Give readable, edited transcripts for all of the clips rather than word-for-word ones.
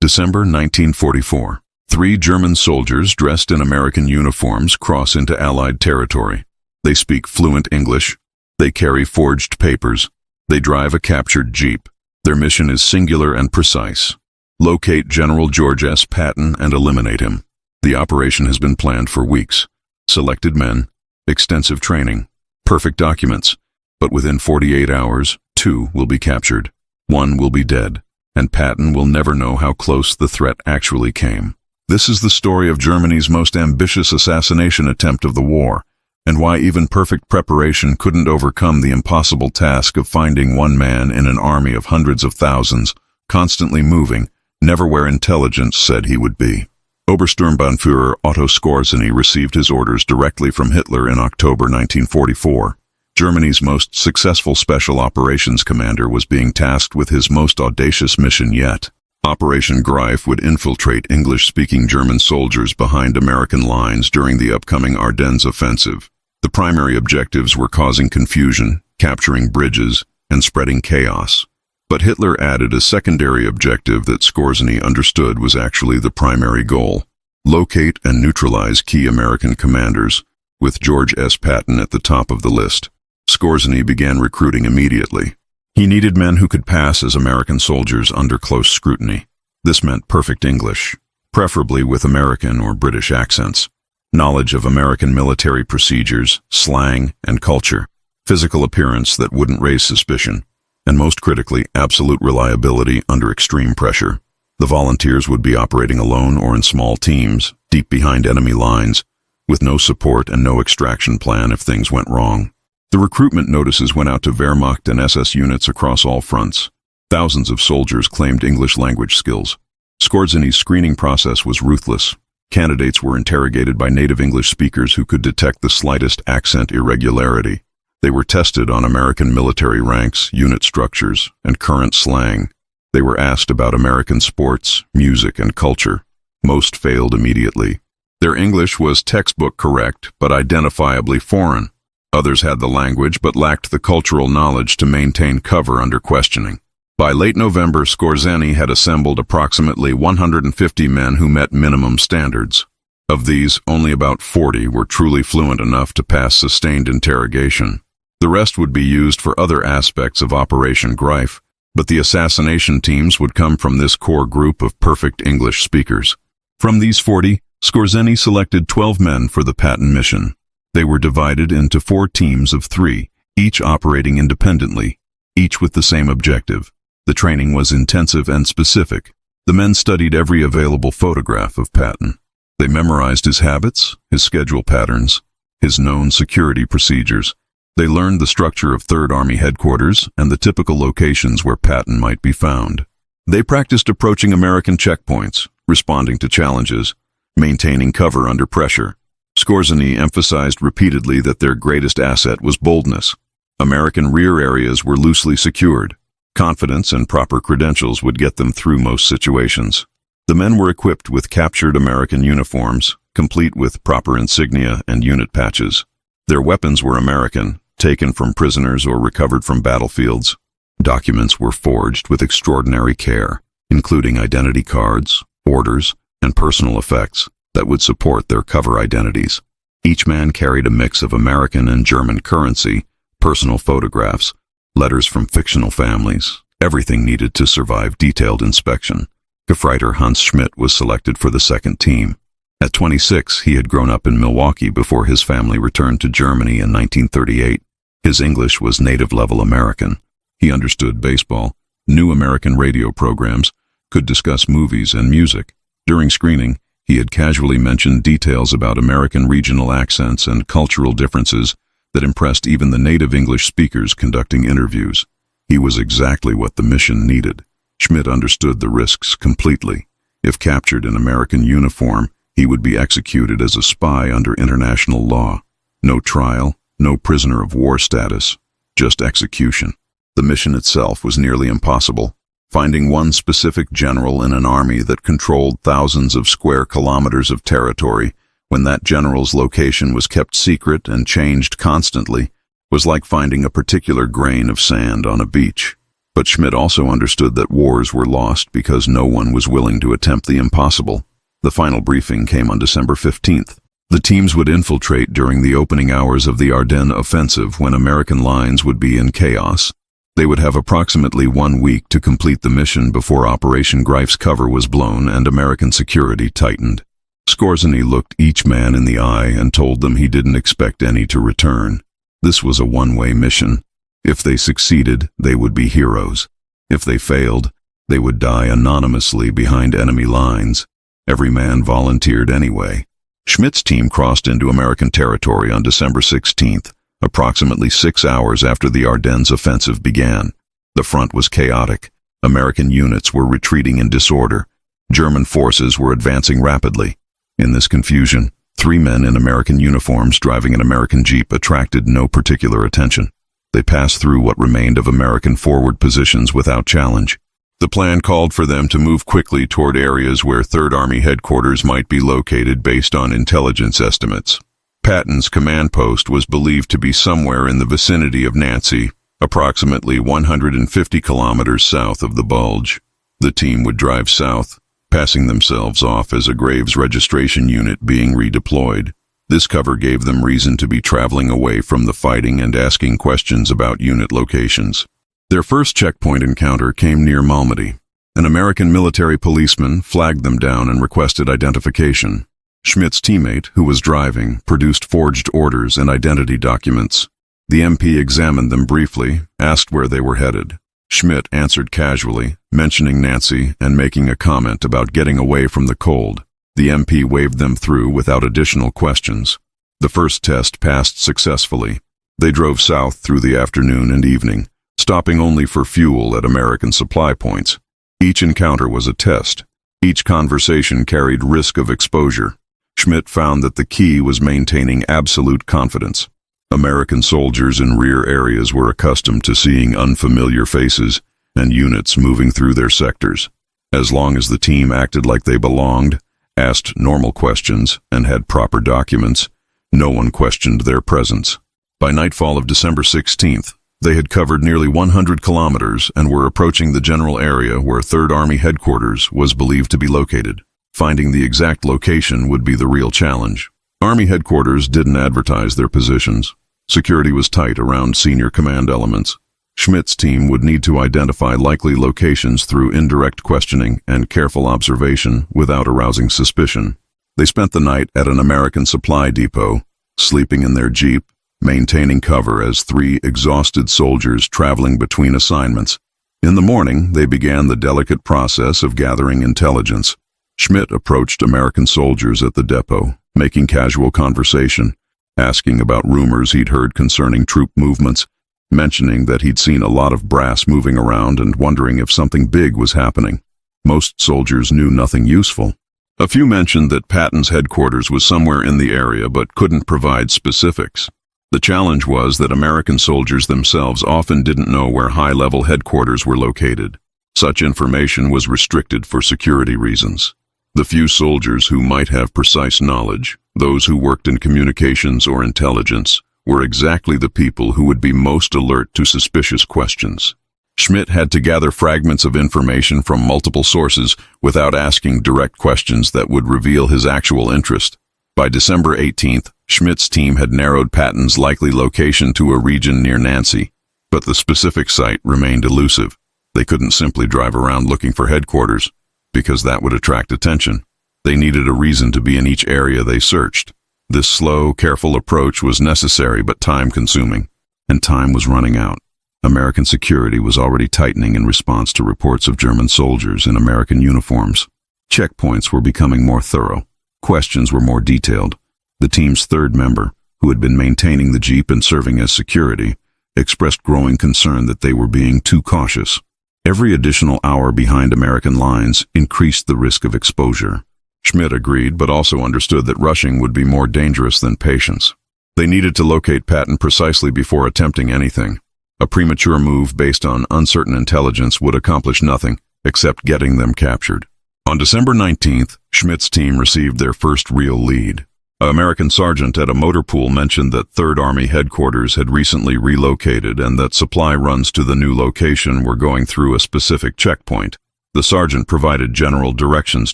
December 1944. 3 German soldiers dressed in American uniforms cross into Allied territory. They speak fluent English. They carry forged papers. They drive a captured jeep. Their mission is singular and precise. Locate General George S. Patton and eliminate him. The operation has been planned for weeks. Selected men, extensive training, perfect documents. But within 48 hours, 2 will be captured. 1 will be dead, and Patton will never know how close the threat actually came. This is the story of Germany's most ambitious assassination attempt of the war, and why even perfect preparation couldn't overcome the impossible task of finding one man in an army of hundreds of thousands, constantly moving, never where intelligence said he would be. Obersturmbannführer Otto Skorzeny received his orders directly from Hitler in October 1944. Germany's most successful special operations commander was being tasked with his most audacious mission yet. Operation Greif would infiltrate English-speaking German soldiers behind American lines during the upcoming Ardennes offensive. The primary objectives were causing confusion, capturing bridges, and spreading chaos. But Hitler added a secondary objective that Skorzeny understood was actually the primary goal: locate and neutralize key American commanders, with George S. Patton at the top of the list. Skorzeny began recruiting immediately. He needed men who could pass as American soldiers under close scrutiny. This meant perfect English, preferably with American or British accents, knowledge of American military procedures, slang, and culture, physical appearance that wouldn't raise suspicion, and most critically, absolute reliability under extreme pressure. The volunteers would be operating alone or in small teams, deep behind enemy lines, with no support and no extraction plan if things went wrong. The recruitment notices went out to Wehrmacht and SS units across all fronts. Thousands of soldiers claimed English language skills. Skorzeny's screening process was ruthless. Candidates were interrogated by native English speakers who could detect the slightest accent irregularity. They were tested on American military ranks, unit structures, and current slang. They were asked about American sports, music, and culture. Most failed immediately. Their English was textbook correct, but identifiably foreign. Others had the language but lacked the cultural knowledge to maintain cover under questioning. By late November, Skorzeny had assembled approximately 150 men who met minimum standards. Of these, only about 40 were truly fluent enough to pass sustained interrogation. The rest would be used for other aspects of Operation Greif, but the assassination teams would come from this core group of perfect English speakers. From these 40, Skorzeny selected 12 men for the Patton mission. They were divided into 4 teams of 3, each operating independently, each with the same objective. The training was intensive and specific. The men studied every available photograph of Patton. They memorized his habits, his schedule patterns, his known security procedures. They learned the structure of 3rd Army headquarters and the typical locations where Patton might be found. They practiced approaching American checkpoints, responding to challenges, maintaining cover under pressure. Skorzeny emphasized repeatedly that their greatest asset was boldness. American rear areas were loosely secured. Confidence and proper credentials would get them through most situations. The men were equipped with captured American uniforms, complete with proper insignia and unit patches. Their weapons were American, taken from prisoners or recovered from battlefields. Documents were forged with extraordinary care, including identity cards, orders, and personal effects that would support their cover identities. Each man carried a mix of American and German currency, personal photographs, letters from fictional families, everything needed to survive detailed inspection. Gefreiter Hans Schmidt was selected for the 2nd team. At 26, he had grown up in Milwaukee before his family returned to Germany in 1938. His English was native-level American. He understood baseball, knew American radio programs, could discuss movies and music. During screening, he had casually mentioned details about American regional accents and cultural differences that impressed even the native English speakers conducting interviews. He was exactly what the mission needed. Schmidt understood the risks completely. If captured in American uniform, he would be executed as a spy under international law. No trial, no prisoner of war status, just execution. The mission itself was nearly impossible. Finding one specific general in an army that controlled thousands of square kilometers of territory, when that general's location was kept secret and changed constantly, was like finding a particular grain of sand on a beach. But Schmidt also understood that wars were lost because no one was willing to attempt the impossible. The final briefing came on December 15th. The teams would infiltrate during the opening hours of the Ardennes offensive when American lines would be in chaos. They would have approximately 1 week to complete the mission before Operation Greif's cover was blown and American security tightened. Skorzeny looked each man in the eye and told them he didn't expect any to return. This was a one-way mission. If they succeeded, they would be heroes. If they failed, they would die anonymously behind enemy lines. Every man volunteered anyway. Schmidt's team crossed into American territory on December 16th, approximately 6 hours after the Ardennes offensive began. The front was chaotic. American units were retreating in disorder. German forces were advancing rapidly. In this confusion, 3 men in American uniforms driving an American Jeep attracted no particular attention. They passed through what remained of American forward positions without challenge. The plan called for them to move quickly toward areas where Third Army headquarters might be located based on intelligence estimates. Patton's command post was believed to be somewhere in the vicinity of Nancy, approximately 150 kilometers south of the Bulge. The team would drive south, passing themselves off as a Graves registration unit being redeployed. This cover gave them reason to be traveling away from the fighting and asking questions about unit locations. Their first checkpoint encounter came near Malmedy. An American military policeman flagged them down and requested identification. Schmidt's teammate, who was driving, produced forged orders and identity documents. The MP examined them briefly, asked where they were headed. Schmidt answered casually, mentioning Nancy and making a comment about getting away from the cold. The MP waved them through without additional questions. The first test passed successfully. They drove south through the afternoon and evening, stopping only for fuel at American supply points. Each encounter was a test. Each conversation carried risk of exposure. Schmidt found that the key was maintaining absolute confidence. American soldiers in rear areas were accustomed to seeing unfamiliar faces and units moving through their sectors. As long as the team acted like they belonged, asked normal questions, and had proper documents, no one questioned their presence. By nightfall of December 16th, they had covered nearly 100 kilometers and were approaching the general area where Third Army headquarters was believed to be located. Finding the exact location would be the real challenge. Army headquarters didn't advertise their positions. Security was tight around senior command elements. Schmidt's team would need to identify likely locations through indirect questioning and careful observation without arousing suspicion. They spent the night at an American supply depot, sleeping in their Jeep, maintaining cover as 3 exhausted soldiers traveling between assignments. In the morning, they began the delicate process of gathering intelligence. Schmidt approached American soldiers at the depot, making casual conversation, asking about rumors he'd heard concerning troop movements, mentioning that he'd seen a lot of brass moving around and wondering if something big was happening. Most soldiers knew nothing useful. A few mentioned that Patton's headquarters was somewhere in the area but couldn't provide specifics. The challenge was that American soldiers themselves often didn't know where high-level headquarters were located. Such information was restricted for security reasons. The few soldiers who might have precise knowledge, those who worked in communications or intelligence, were exactly the people who would be most alert to suspicious questions. Schmidt had to gather fragments of information from multiple sources without asking direct questions that would reveal his actual interest. By December 18th, Schmidt's team had narrowed Patton's likely location to a region near Nancy, but the specific site remained elusive. They couldn't simply drive around looking for headquarters, because that would attract attention. They needed a reason to be in each area they searched. This slow, careful approach was necessary but time-consuming, and time was running out. American security was already tightening in response to reports of German soldiers in American uniforms. Checkpoints were becoming more thorough. Questions were more detailed. The team's third member, who had been maintaining the Jeep and serving as security, expressed growing concern that they were being too cautious. Every additional hour behind American lines increased the risk of exposure. Schmidt agreed, but also understood that rushing would be more dangerous than patience. They needed to locate Patton precisely before attempting anything. A premature move based on uncertain intelligence would accomplish nothing except getting them captured. On December 19th, Schmidt's team received their first real lead. An American sergeant at a motor pool mentioned that 3rd Army headquarters had recently relocated and that supply runs to the new location were going through a specific checkpoint. The sergeant provided general directions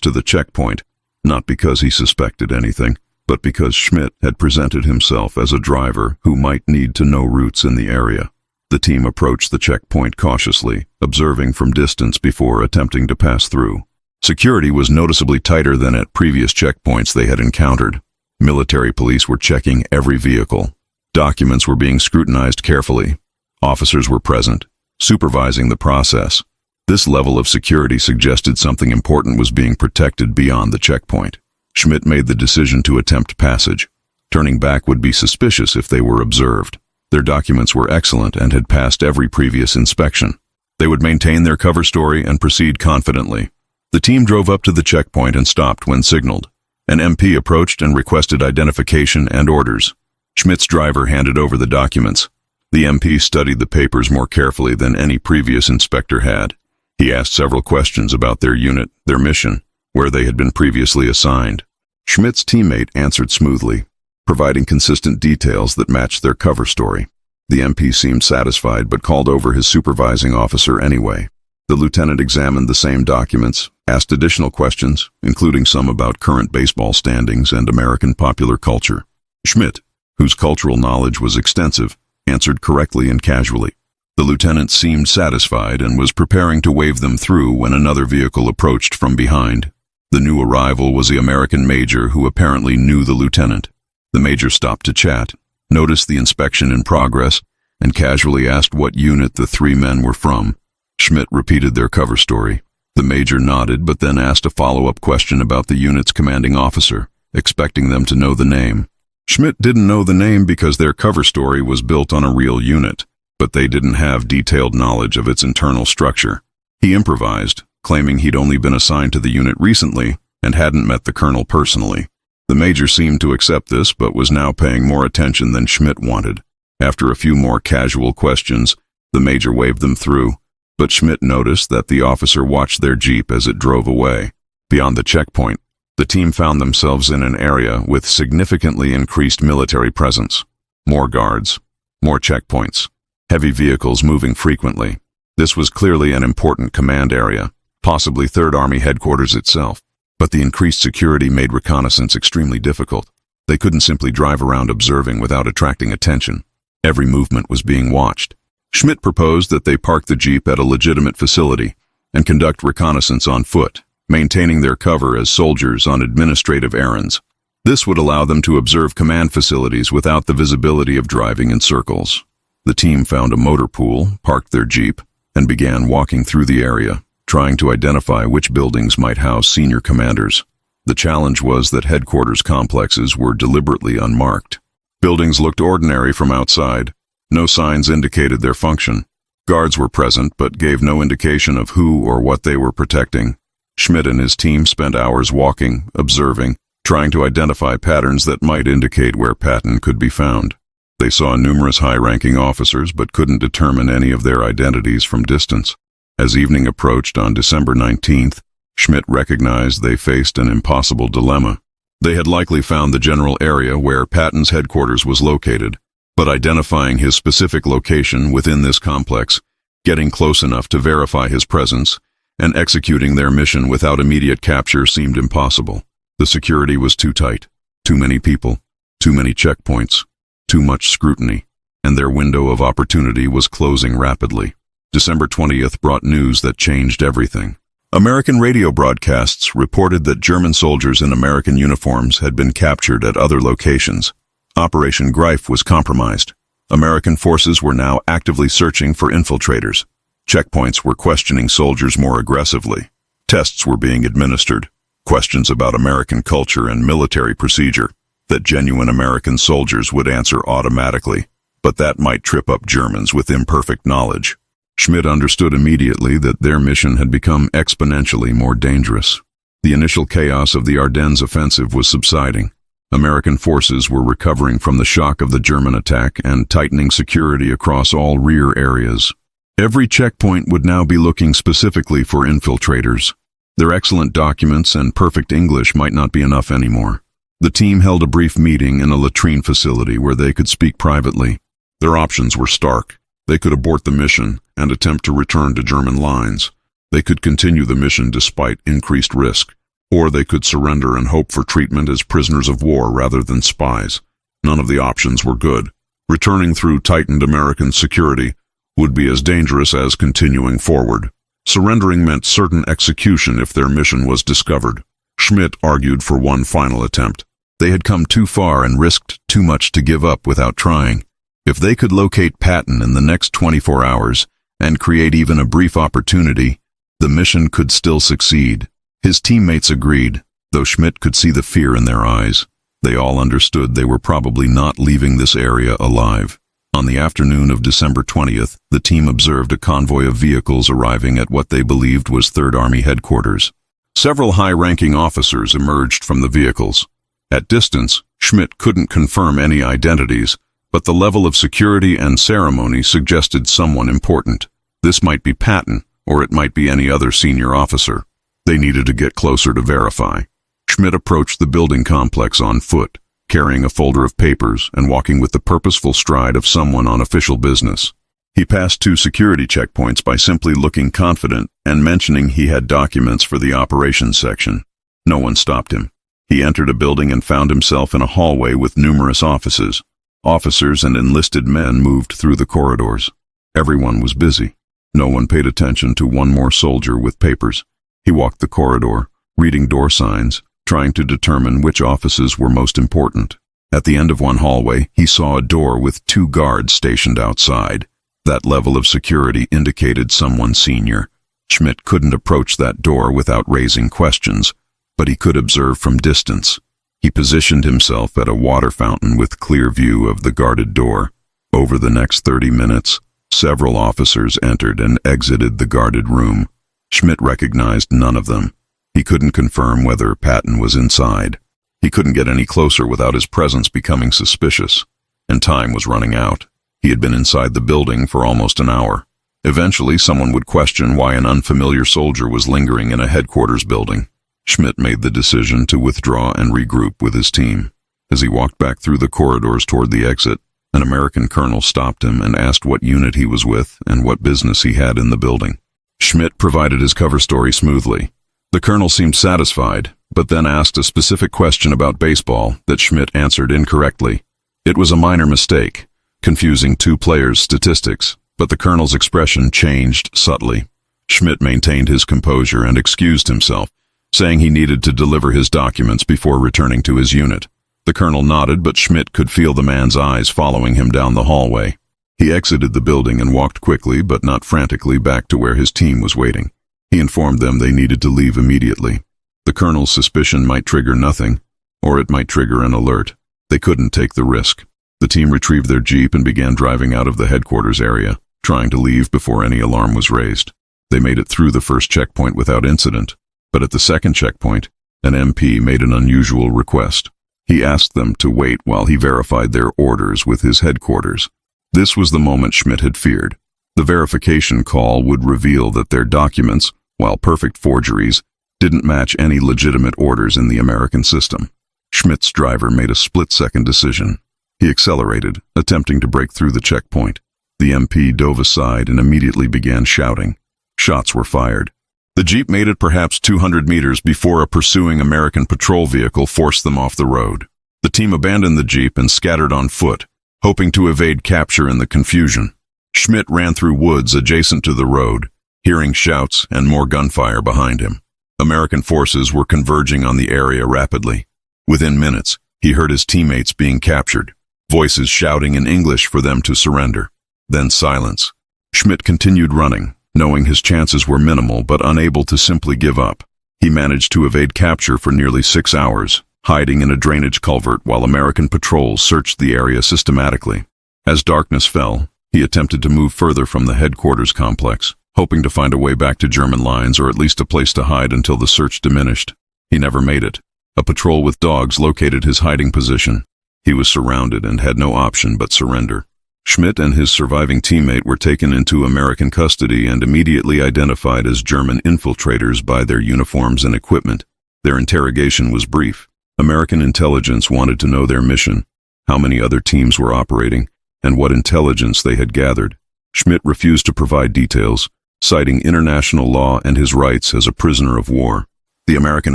to the checkpoint, not because he suspected anything, but because Schmidt had presented himself as a driver who might need to know routes in the area. The team approached the checkpoint cautiously, observing from distance before attempting to pass through. Security was noticeably tighter than at previous checkpoints they had encountered. Military police were checking every vehicle. Documents were being scrutinized carefully. Officers were present, supervising the process. This level of security suggested something important was being protected beyond the checkpoint. Schmidt made the decision to attempt passage. Turning back would be suspicious if they were observed. Their documents were excellent and had passed every previous inspection. They would maintain their cover story and proceed confidently. The team drove up to the checkpoint and stopped when signaled. An MP approached and requested identification and orders. Schmidt's driver handed over the documents. The MP studied the papers more carefully than any previous inspector had. He asked several questions about their unit, their mission, where they had been previously assigned. Schmidt's teammate answered smoothly, providing consistent details that matched their cover story. The MP seemed satisfied but called over his supervising officer anyway. The lieutenant examined the same documents, asked additional questions, including some about current baseball standings and American popular culture. Schmidt, whose cultural knowledge was extensive, answered correctly and casually. The lieutenant seemed satisfied and was preparing to wave them through when another vehicle approached from behind. The new arrival was the American major who apparently knew the lieutenant. The major stopped to chat, noticed the inspection in progress, and casually asked what unit the 3 men were from. Schmidt repeated their cover story. The major nodded but then asked a follow-up question about the unit's commanding officer, expecting them to know the name. Schmidt didn't know the name because their cover story was built on a real unit, but they didn't have detailed knowledge of its internal structure. He improvised, claiming he'd only been assigned to the unit recently and hadn't met the colonel personally. The major seemed to accept this but was now paying more attention than Schmidt wanted. After a few more casual questions, the major waved them through, but Schmidt noticed that the officer watched their jeep as it drove away. Beyond the checkpoint, the team found themselves in an area with significantly increased military presence. More guards, more checkpoints, heavy vehicles moving frequently. This was clearly an important command area, possibly 3rd Army headquarters itself. But the increased security made reconnaissance extremely difficult. They couldn't simply drive around observing without attracting attention. Every movement was being watched. Schmidt proposed that they park the jeep at a legitimate facility and conduct reconnaissance on foot, maintaining their cover as soldiers on administrative errands. This would allow them to observe command facilities without the visibility of driving in circles. The team found a motor pool, parked their jeep, and began walking through the area, trying to identify which buildings might house senior commanders. The challenge was that headquarters complexes were deliberately unmarked. Buildings looked ordinary from outside. No signs indicated their function. Guards were present but gave no indication of who or what they were protecting. Schmidt and his team spent hours walking, observing, trying to identify patterns that might indicate where Patton could be found. They saw numerous high-ranking officers but couldn't determine any of their identities from distance. As evening approached on December 19th, Schmidt recognized they faced an impossible dilemma. They had likely found the general area where Patton's headquarters was located, but identifying his specific location within this complex, getting close enough to verify his presence, and executing their mission without immediate capture seemed impossible. The security was too tight, too many people, too many checkpoints, too much scrutiny, and their window of opportunity was closing rapidly. December 20th brought news that changed everything. American radio broadcasts reported that German soldiers in American uniforms had been captured at other locations. Operation Greif was compromised. American forces were now actively searching for infiltrators. Checkpoints were questioning soldiers more aggressively. Tests were being administered. Questions about American culture and military procedure that genuine American soldiers would answer automatically, but that might trip up Germans with imperfect knowledge. Schmidt understood immediately that their mission had become exponentially more dangerous. The initial chaos of the Ardennes offensive was subsiding. American forces were recovering from the shock of the German attack and tightening security across all rear areas. Every checkpoint would now be looking specifically for infiltrators. Their excellent documents and perfect English might not be enough anymore. The team held a brief meeting in a latrine facility where they could speak privately. Their options were stark. They could abort the mission and attempt to return to German lines. They could continue the mission despite increased risk, or they could surrender and hope for treatment as prisoners of war rather than spies. None of the options were good. Returning through tightened American security would be as dangerous as continuing forward. Surrendering meant certain execution if their mission was discovered. Schmidt argued for one final attempt. They had come too far and risked too much to give up without trying. If they could locate Patton in the next 24 hours and create even a brief opportunity, the mission could still succeed. His teammates agreed, though Schmidt could see the fear in their eyes. They all understood they were probably not leaving this area alive. On the afternoon of December 20th, the team observed a convoy of vehicles arriving at what they believed was Third Army headquarters. Several high-ranking officers emerged from the vehicles. At distance, Schmidt couldn't confirm any identities, but the level of security and ceremony suggested someone important. This might be Patton, or it might be any other senior officer. They needed to get closer to verify. Schmidt approached the building complex on foot, carrying a folder of papers and walking with the purposeful stride of someone on official business. He passed 2 security checkpoints by simply looking confident and mentioning he had documents for the operations section. No one stopped him. He entered a building and found himself in a hallway with numerous offices. Officers and enlisted men moved through the corridors. Everyone was busy. No one paid attention to one more soldier with papers. He walked the corridor, reading door signs, trying to determine which offices were most important. At the end of one hallway, he saw a door with 2 guards stationed outside. That level of security indicated someone senior. Schmidt couldn't approach that door without raising questions, but he could observe from distance. He positioned himself at a water fountain with clear view of the guarded door. Over the next 30 minutes, several officers entered and exited the guarded room. Schmidt recognized none of them. He couldn't confirm whether Patton was inside. He couldn't get any closer without his presence becoming suspicious. And time was running out. He had been inside the building for almost an hour. Eventually, someone would question why an unfamiliar soldier was lingering in a headquarters building. Schmidt made the decision to withdraw and regroup with his team. As he walked back through the corridors toward the exit, an American colonel stopped him and asked what unit he was with and what business he had in the building. Schmidt provided his cover story smoothly. The colonel seemed satisfied, but then asked a specific question about baseball that Schmidt answered incorrectly. It was a minor mistake, confusing 2 players' statistics, but the colonel's expression changed subtly. Schmidt maintained his composure and excused himself, saying he needed to deliver his documents before returning to his unit. The colonel nodded, but Schmidt could feel the man's eyes following him down the hallway. He exited the building and walked quickly but not frantically back to where his team was waiting. He informed them they needed to leave immediately. The colonel's suspicion might trigger nothing, or it might trigger an alert. They couldn't take the risk. The team retrieved their jeep and began driving out of the headquarters area, trying to leave before any alarm was raised. They made it through the first checkpoint without incident, but at the second checkpoint, an MP made an unusual request. He asked them to wait while he verified their orders with his headquarters. This was the moment Schmidt had feared. The verification call would reveal that their documents, while perfect forgeries, didn't match any legitimate orders in the American system. Schmidt's driver made a split-second decision. He accelerated, attempting to break through the checkpoint. The MP dove aside and immediately began shouting. Shots were fired. The jeep made it perhaps 200 meters before a pursuing American patrol vehicle forced them off the road. The team abandoned the jeep and scattered on foot, hoping to evade capture in the confusion. Schmidt ran through woods adjacent to the road, hearing shouts and more gunfire behind him. American forces were converging on the area rapidly. Within minutes, he heard his teammates being captured, voices shouting in English for them to surrender. Then silence. Schmidt continued running, knowing his chances were minimal but unable to simply give up. He managed to evade capture for nearly 6 hours, hiding in a drainage culvert while American patrols searched the area systematically. As darkness fell, he attempted to move further from the headquarters complex, hoping to find a way back to German lines or at least a place to hide until the search diminished. He never made it. A patrol with dogs located his hiding position. He was surrounded and had no option but surrender. Schmidt and his surviving teammate were taken into American custody and immediately identified as German infiltrators by their uniforms and equipment. Their interrogation was brief. American intelligence wanted to know their mission, how many other teams were operating, and what intelligence they had gathered. Schmidt refused to provide details, citing international law and his rights as a prisoner of war. The American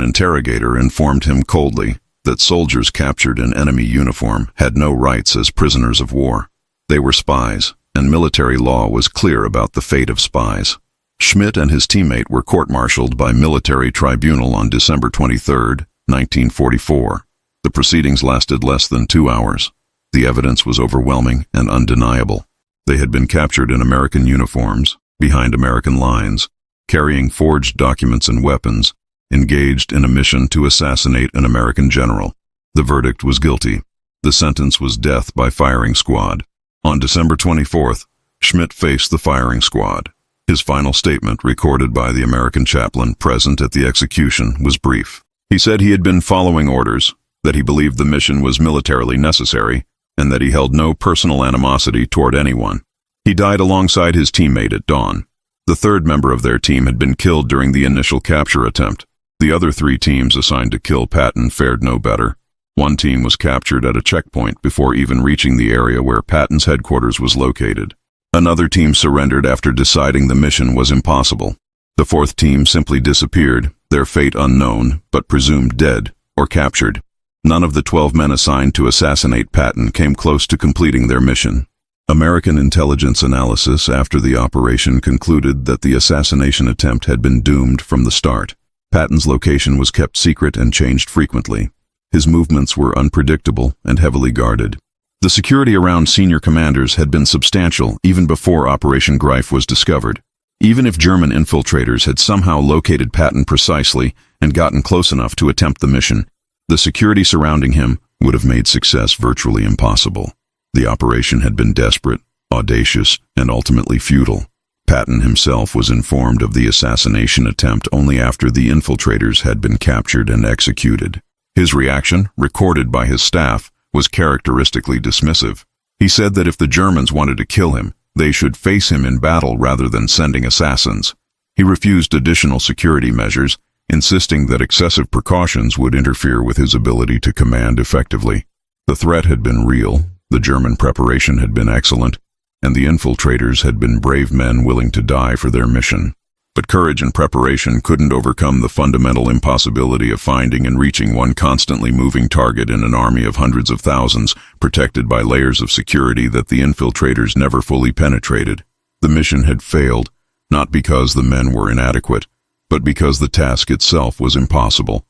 interrogator informed him coldly that soldiers captured in enemy uniform had no rights as prisoners of war. They were spies, and military law was clear about the fate of spies. Schmidt and his teammate were court-martialed by military tribunal on December 23, 1944. The proceedings lasted less than 2 hours. The evidence was overwhelming and undeniable. They had been captured in American uniforms, behind American lines, carrying forged documents and weapons, engaged in a mission to assassinate an American general. The verdict was guilty. The sentence was death by firing squad. On December 24th, Schmidt faced the firing squad. His final statement, recorded by the American chaplain present at the execution, was brief. He said he had been following orders, that he believed the mission was militarily necessary, and that he held no personal animosity toward anyone. He died alongside his teammate at dawn. The third member of their team had been killed during the initial capture attempt. The other 3 teams assigned to kill Patton fared no better. One team was captured at a checkpoint before even reaching the area where Patton's headquarters was located. Another team surrendered after deciding the mission was impossible. The 4th team simply disappeared, their fate unknown, but presumed dead or captured. None of the 12 men assigned to assassinate Patton came close to completing their mission. American intelligence analysis after the operation concluded that the assassination attempt had been doomed from the start. Patton's location was kept secret and changed frequently. His movements were unpredictable and heavily guarded. The security around senior commanders had been substantial even before Operation Greif was discovered. Even if German infiltrators had somehow located Patton precisely and gotten close enough to attempt the mission, the security surrounding him would have made success virtually impossible. The operation had been desperate, audacious, and ultimately futile. Patton himself was informed of the assassination attempt only after the infiltrators had been captured and executed. His reaction, recorded by his staff, was characteristically dismissive. He said that if the Germans wanted to kill him, they should face him in battle rather than sending assassins. He refused additional security measures, insisting that excessive precautions would interfere with his ability to command effectively. The threat had been real, the German preparation had been excellent, and the infiltrators had been brave men willing to die for their mission. But courage and preparation couldn't overcome the fundamental impossibility of finding and reaching one constantly moving target in an army of hundreds of thousands, protected by layers of security that the infiltrators never fully penetrated. The mission had failed, not because the men were inadequate, but because the task itself was impossible.